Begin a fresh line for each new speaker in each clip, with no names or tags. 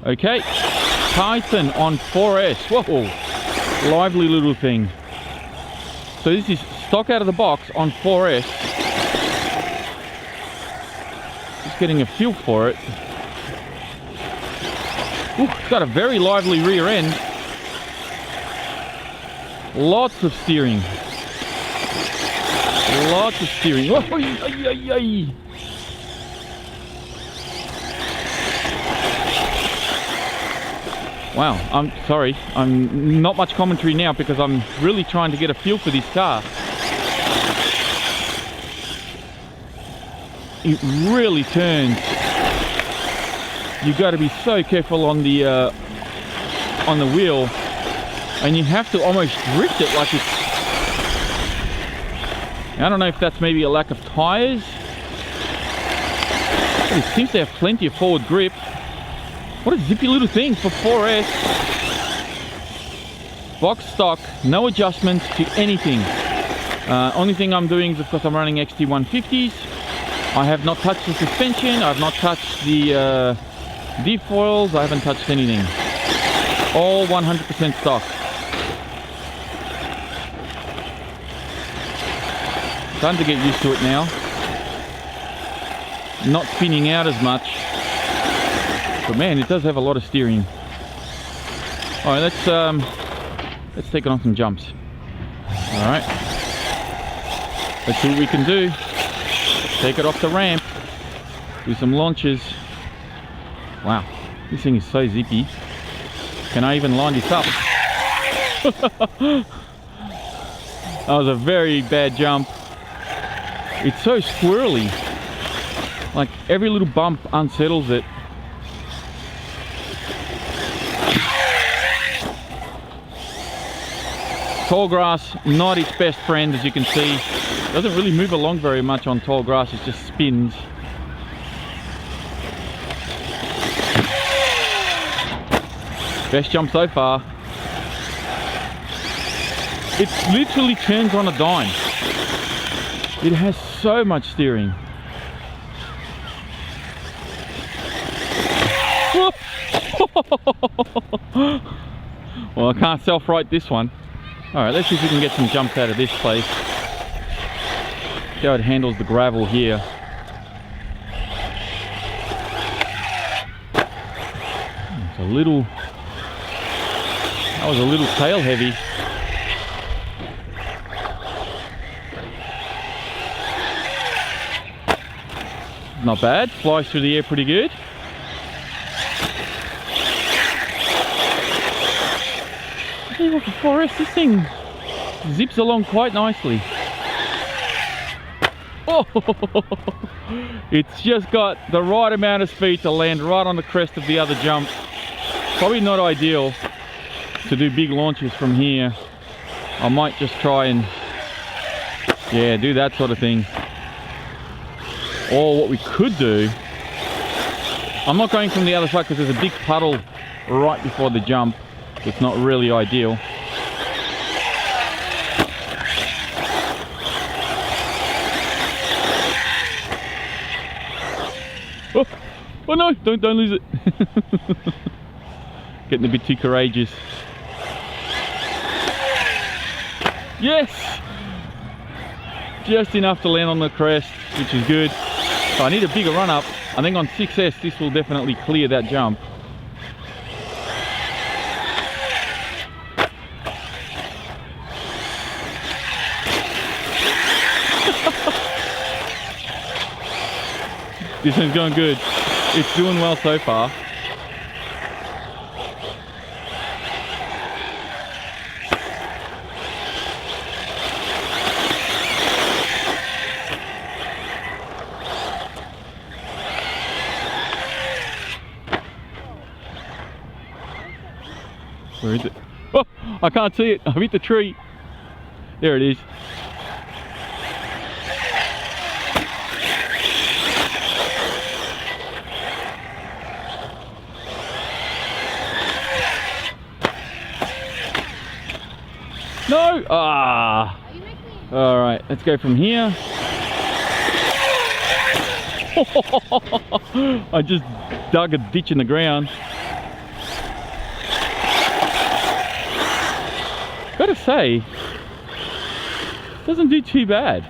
Okay, Python on 4S. Whoa, lively little thing. So this is stock out of the box on 4S. Just getting a feel for it. Ooh, it's got a very lively rear end. Lots of steering. Lots of steering. Oh, ay, ay, ay. Wow, I'm sorry. I'm not much commentary now because I'm really trying to get a feel for this car. It really turns. You've got to be so careful on the wheel, and you have to almost drift it like it's. I don't know if that's maybe a lack of tires. It seems to have plenty of forward grip. What a zippy little thing for 4S. Box stock, no adjustments to anything. Only thing I'm doing is, of course, I'm running XT150s. I have not touched the suspension. I have not touched the defoils. I haven't touched anything. All 100% stock. Time to get used to it now. Not spinning out as much. But man, it does have a lot of steering. All right, let's take it on some jumps. All right. Let's see what we can do. Take it off the ramp. Do some launches. Wow, this thing is so zippy. Can I even line this up? That was a very bad jump. It's so squirrely. Like every little bump unsettles it. Tall grass, not its best friend, as you can see. Doesn't really move along very much on tall grass, it just spins. Best jump so far. It literally turns on a dime. It has so much steering. Well, I can't self-right this one. Alright, let's see if we can get some jumps out of this place. See how it handles the gravel here. It's a little... That was a little tail heavy. Not bad, flies through the air pretty good. I tell you what, for 4S, this thing zips along quite nicely. Oh, it's just got the right amount of speed to land right on the crest of the other jump. Probably not ideal to do big launches from here. I might just try and, yeah, do that sort of thing. Or what we could do, I'm not going from the other side because there's a big puddle right before the jump. It's not really ideal. Oh, oh no, don't lose it. Getting a bit too courageous. Yes! Just enough to land on the crest, which is good. So I need a bigger run up. I think on 6S this will definitely clear that jump. This one's going good. It's doing well so far. Where is it? Oh, I can't see it. I've hit the tree. There it is. No! Ah! Alright, let's go from here. I just dug a ditch in the ground. Gotta say, doesn't do too bad.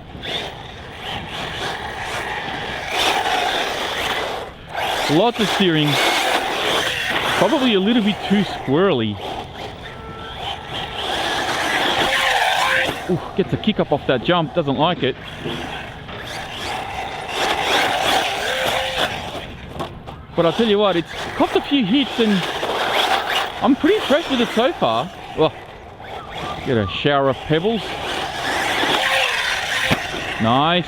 Lots of steering. Probably a little bit too squirrely. Ooh, gets a kick up off that jump, doesn't like it. But I'll tell you what, it's copped a few hits and I'm pretty impressed with it so far. Oh, get a shower of pebbles. Nice.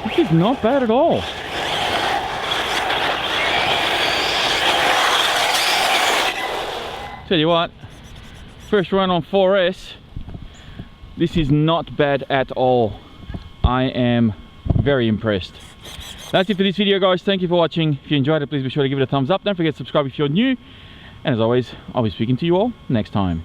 This is not bad at all. Tell you what, first run on 4S, this is not bad at all. I am very impressed. That's it for this video, guys. Thank you for watching. If you enjoyed it, please be sure to give it a thumbs up. Don't forget to subscribe if you're new. And as always, I'll be speaking to you all next time.